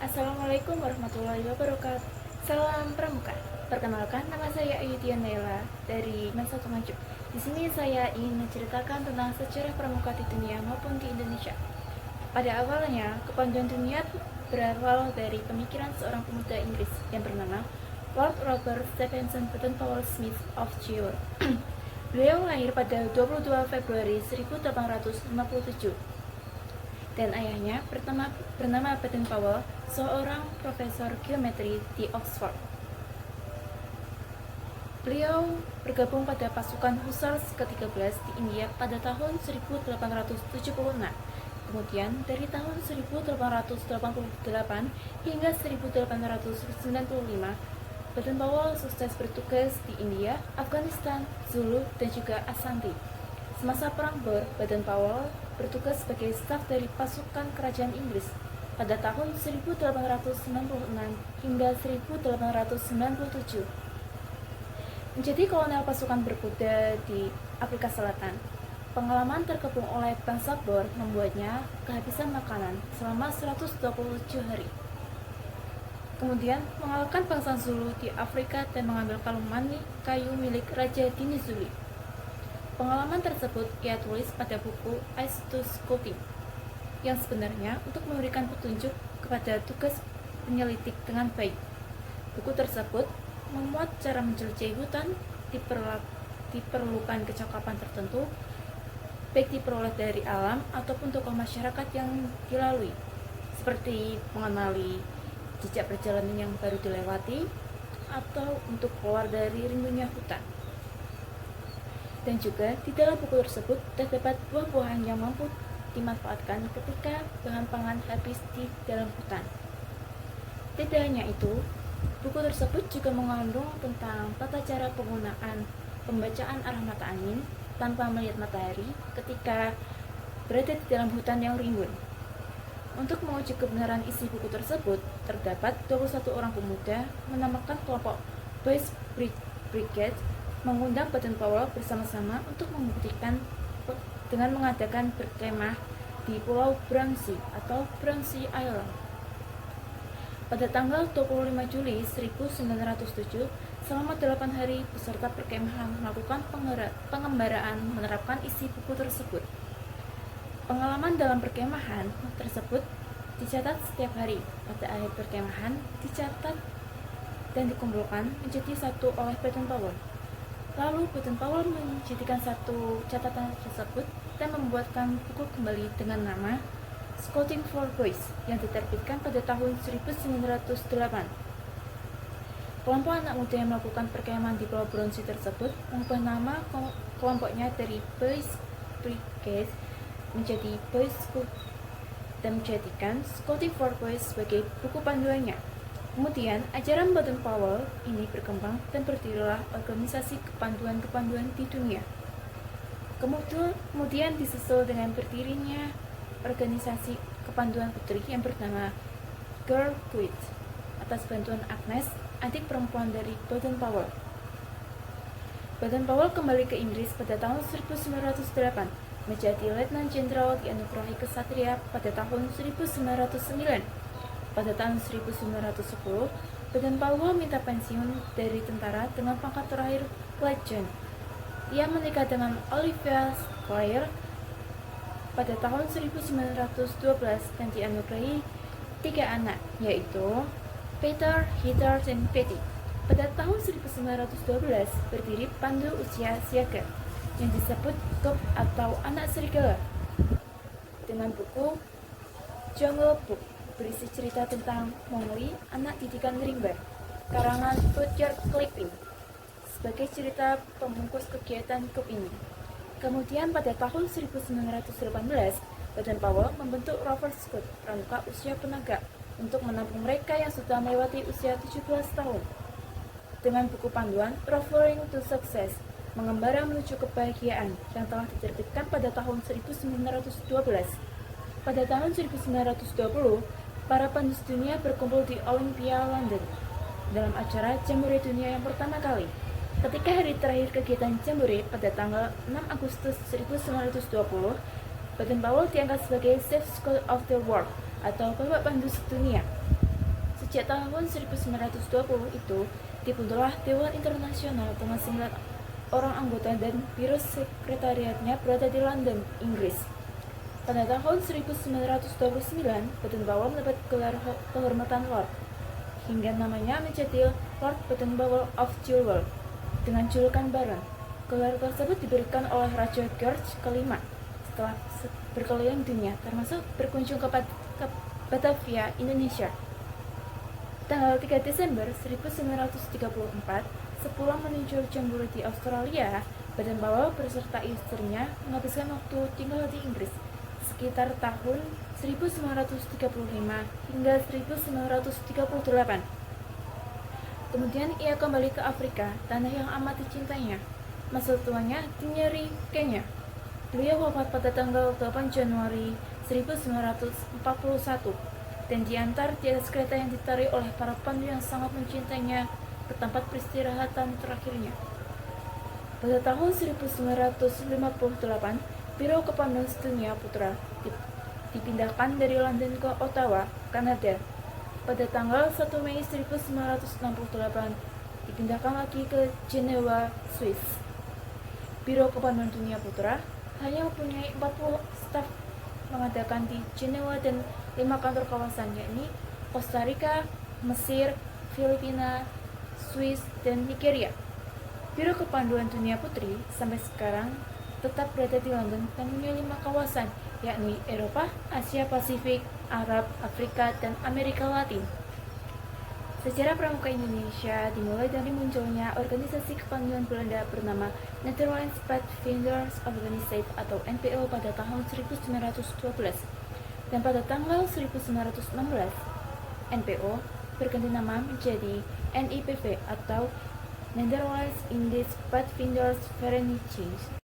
Assalamualaikum warahmatullahi wabarakatuh. Salam Pramuka. Perkenalkan, nama saya Ayudhya Naila dari Mensa Tomajuk. Di sini saya ingin menceritakan tentang sejarah pramuka di dunia maupun di Indonesia. Pada awalnya, kepanduan dunia berawal dari pemikiran seorang pemuda Inggris yang bernama Lord Robert Stephenson Baden-Powell Smith of York. Beliau lahir pada 22 Februari 1857 dan ayahnya bernama Baden-Powell, seorang profesor geometri di Oxford. Beliau bergabung pada pasukan Hussars ke-13 di India pada tahun 1876. Kemudian dari tahun 1888 hingga 1895, Baden-Powell sukses bertugas di India, Afghanistan, Zulu, dan juga Ashanti. Semasa Perang Boer, Baden-Powell bertugas sebagai staf dari pasukan kerajaan Inggris pada tahun 1896 hingga 1897. Menjadi kolonel pasukan berkuda di Afrika Selatan. Pengalaman terkepung oleh bangsa Boer membuatnya kehabisan makanan selama 127 hari. Kemudian mengalahkan bangsa Zulu di Afrika dan mengambil kalung mani kayu milik Raja Dinizuli. Pengalaman tersebut ia tulis pada buku Ice to Scouting, yang sebenarnya untuk memberikan petunjuk kepada tugas penyelidik dengan baik. Buku tersebut memuat cara menjelajahi hutan, diperlukan kecakapan tertentu, baik diperoleh dari alam ataupun tokoh masyarakat yang dilalui, seperti mengenali jejak perjalanan yang baru dilewati, atau untuk keluar dari rindunya hutan. Dan juga di dalam buku tersebut terdapat buah-buahan yang mampu dimanfaatkan ketika bahan pangan habis di dalam hutan. Tidak hanya itu, buku tersebut juga mengandung tentang tata cara penggunaan pembacaan arah mata angin tanpa melihat matahari ketika berada di dalam hutan yang rimbun. Untuk menguji kebenaran isi buku tersebut, terdapat 21 orang pemuda menamakan kelompok Boys Brigade mengundang Baden-Powell bersama-sama untuk membuktikan dengan mengadakan berkemah di Pulau Bransea atau Bransea Island. Pada tanggal 25 Juli 1907, selama 8 hari peserta perkemahan melakukan pengembaraan menerapkan isi buku tersebut. Pengalaman dalam perkemahan tersebut dicatat setiap hari. Pada akhir perkemahan dicatat dan dikumpulkan menjadi satu oleh Baden-Powell. Lalu Baden-Powell menjadikan satu catatan tersebut dan membuatkan buku kembali dengan nama Scouting for Boys yang diterbitkan pada tahun 1908. Kelompok anak muda yang melakukan perkemahan di Pulau Bransea tersebut mengubah nama kelompoknya dari Boys Brigade menjadi Boys Scout dan menjadikan Scouting for Boys sebagai buku panduannya. Kemudian, ajaran Baden-Powell ini berkembang dan berdirilah organisasi kepanduan-kepanduan di dunia. Kemudian disusul dengan berdirinya organisasi kepanduan putri yang bernama Girl Guild atas bantuan Agnes, adik perempuan dari Baden-Powell. Baden-Powell kembali ke Inggris pada tahun 1908, menjadi Letnan Jenderal dianugerahi kesatria pada tahun 1909. Pada tahun 1910, Baden-Powell minta pensiun dari tentara dengan pangkat terakhir Lieutenant. Ia menikah dengan Olivia Clare pada tahun 1912 dan dianugerahi 3 anak, yaitu Peter, Heather, dan Betty. Pada tahun 1912 berdiri Pandu Usia Siaga yang disebut GOP atau Anak Serigala dengan buku Jungle Book berisi cerita tentang Mowgli, anak didikan rimba, karangan Rudyard Kipling, sebagai cerita pembungkus kegiatan GOP ini. Kemudian pada tahun 1918, Baden-Powell membentuk Rover Scout, pramuka usia penegak, untuk menampung mereka yang sudah melewati usia 17 tahun. Dengan buku panduan Rovering to Success, mengembara menuju kebahagiaan, yang telah diterbitkan pada tahun 1912. Pada tahun 1920, para penduduk dunia berkumpul di Olympia, London, dalam acara Jambore Dunia yang pertama kali. Ketika hari terakhir kegiatan Jambore pada tanggal 6 Agustus 1920, Baden-Powell diangkat sebagai Chief Scout of the World atau Bapak Pandu Dunia. Sejak tahun 1920 itu, dibentuklah Dewan Internasional dengan 9 orang anggota dan biro sekretariatnya berada di London, Inggris. Pada tahun 1929, Baden Powell mendapat gelar kehormatan Lord, hingga namanya menjadi Lord Baden Powell of Jewel dengan julukan Baron. Gelar tersebut diberikan oleh Raja George V setelah berkeliling dunia, termasuk berkunjung ke Batavia, Indonesia. Tanggal 3 Desember 1934, sepulang meninjau jambore di Australia, Baden Powell beserta istrinya menghabiskan waktu tinggal di Inggris sekitar tahun 1935 hingga 1938. Kemudian ia kembali ke Afrika, tanah yang amat dicintainya. Masa tuanya dinyeri Kenya. Beliau wafat pada tanggal 8 Januari 1941 dan diantar di atas kereta yang ditarik oleh para pandu yang sangat mencintainya ke tempat peristirahatan terakhirnya. Pada tahun 1958, Biro Kepanduan Sedunia Putra dipindahkan dari London ke Ottawa, Kanada. Pada tanggal 1 Mei 1968, dipindahkan lagi ke Jenewa, Swiss. Biro Kepanduan Dunia Putra hanya mempunyai 40 staf mengadakan di Jenewa dan 5 kantor kawasan, yakni Costa Rica, Mesir, Filipina, Swiss, dan Nigeria. Biro Kepanduan Dunia Putri sampai sekarang tetap berada di London dan punya 5 kawasan, yakni Eropa, Asia Pasifik, Arab, Afrika, dan Amerika Latin. Sejarah pramuka Indonesia dimulai dari munculnya organisasi kepanduan Belanda bernama Netherlands Pathfinders Organisatie atau NPO pada tahun 1912. Dan pada tanggal 1916, NPO berganti nama menjadi NIPV atau Netherlands Indies Pathfinders Vereniging.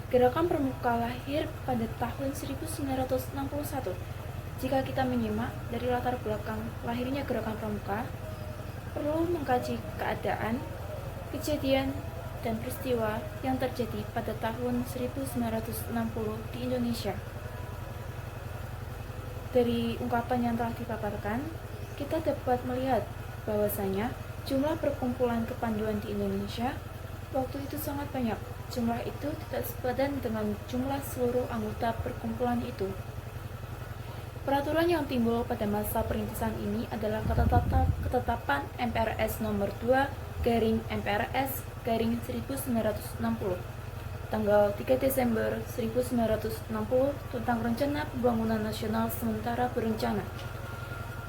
Gerakan pramuka lahir pada tahun 1961. Jika kita menyimak dari latar belakang lahirnya gerakan pramuka, perlu mengkaji keadaan, kejadian, dan peristiwa yang terjadi pada tahun 1960 di Indonesia. Dari ungkapan yang telah dipaparkan, kita dapat melihat bahwasanya jumlah perkumpulan kepanduan di Indonesia waktu itu sangat banyak. Jumlah itu tidak sepadan dengan jumlah seluruh anggota perkumpulan itu. Peraturan yang timbul pada masa perintisan ini adalah ketetapan MPRS nomor 2/MPRS 1960 tanggal 3 Desember 1960 tentang Rencana Pembangunan Nasional Sementara Berencana.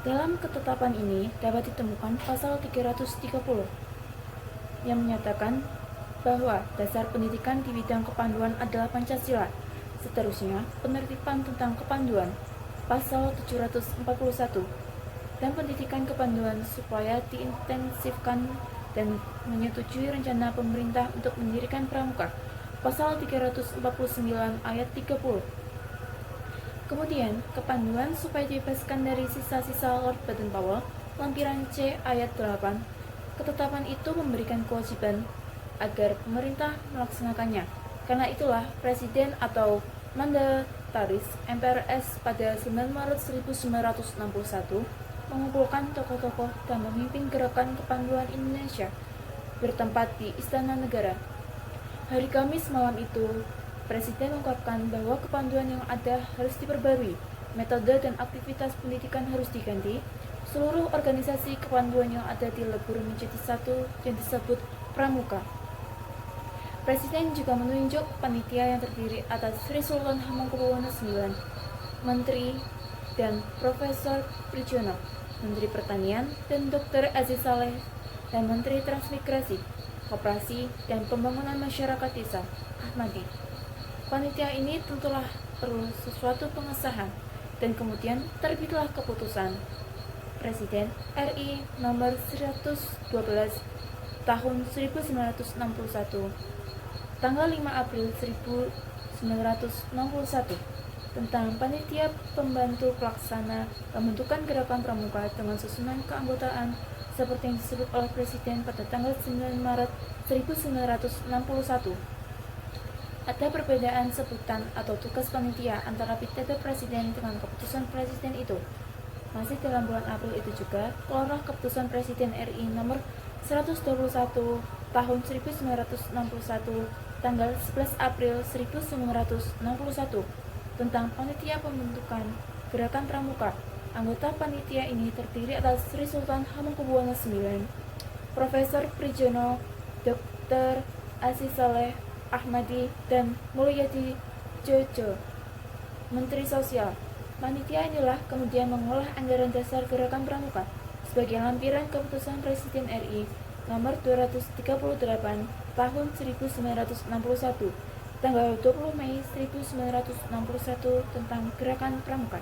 Dalam ketetapan ini dapat ditemukan pasal 330 yang menyatakan bahwa dasar pendidikan di bidang kepanduan adalah Pancasila. Seterusnya, penertiban tentang kepanduan pasal 741 dan pendidikan kepanduan supaya diintensifkan dan menyetujui rencana pemerintah untuk mendirikan pramuka pasal 349 ayat 30. Kemudian, kepanduan supaya dibebaskan dari sisa-sisa Lord Baden Powell lampiran C ayat 8. Ketetapan itu memberikan kewajiban agar pemerintah melaksanakannya. Karena itulah Presiden atau mandataris MPRS pada 9 Maret 1961 mengumpulkan tokoh-tokoh dan memimpin gerakan kepanduan Indonesia bertempat di Istana Negara. Hari Kamis malam itu, Presiden mengungkapkan bahwa kepanduan yang ada harus diperbarui, metode dan aktivitas pendidikan harus diganti, seluruh organisasi kepanduan yang ada dilebur menjadi satu yang disebut pramuka. Presiden juga menunjuk panitia yang terdiri atas Sri Sultan Hamengkubuwono IX, Menteri dan Profesor Prijono, Menteri Pertanian, dan Dr. Aziz Saleh, dan Menteri Transmigrasi, Koperasi, dan Pembangunan Masyarakat Desa, Ahmadi. Panitia ini tentulah perlu sesuatu pengesahan, dan kemudian terbitlah keputusan Presiden RI nomor 112 tahun 1961 tanggal 5 April 1961 tentang panitia pembantu pelaksana pembentukan gerakan pramuka dengan susunan keanggotaan seperti yang disebut oleh Presiden pada tanggal 9 Maret 1961. Ada perbedaan sebutan atau tugas panitia antara pidato Presiden dengan keputusan Presiden itu. Masih dalam bulan April itu juga, keluarlah keputusan Presiden RI nomor 121 tahun 1961 tanggal 11 April 1961 tentang panitia pembentukan Gerakan Pramuka. Anggota panitia ini terdiri atas Sri Sultan Hamengkubuwono IX, Profesor Prijono, Dr. Aziz Saleh Ahmadi, dan Mulyadi Jojo, Menteri Sosial. Panitia inilah kemudian mengolah anggaran dasar Gerakan Pramuka sebagai lampiran keputusan Presiden RI nomor 238 tahun 1961 tanggal 20 Mei 1961 tentang Gerakan Pramuka.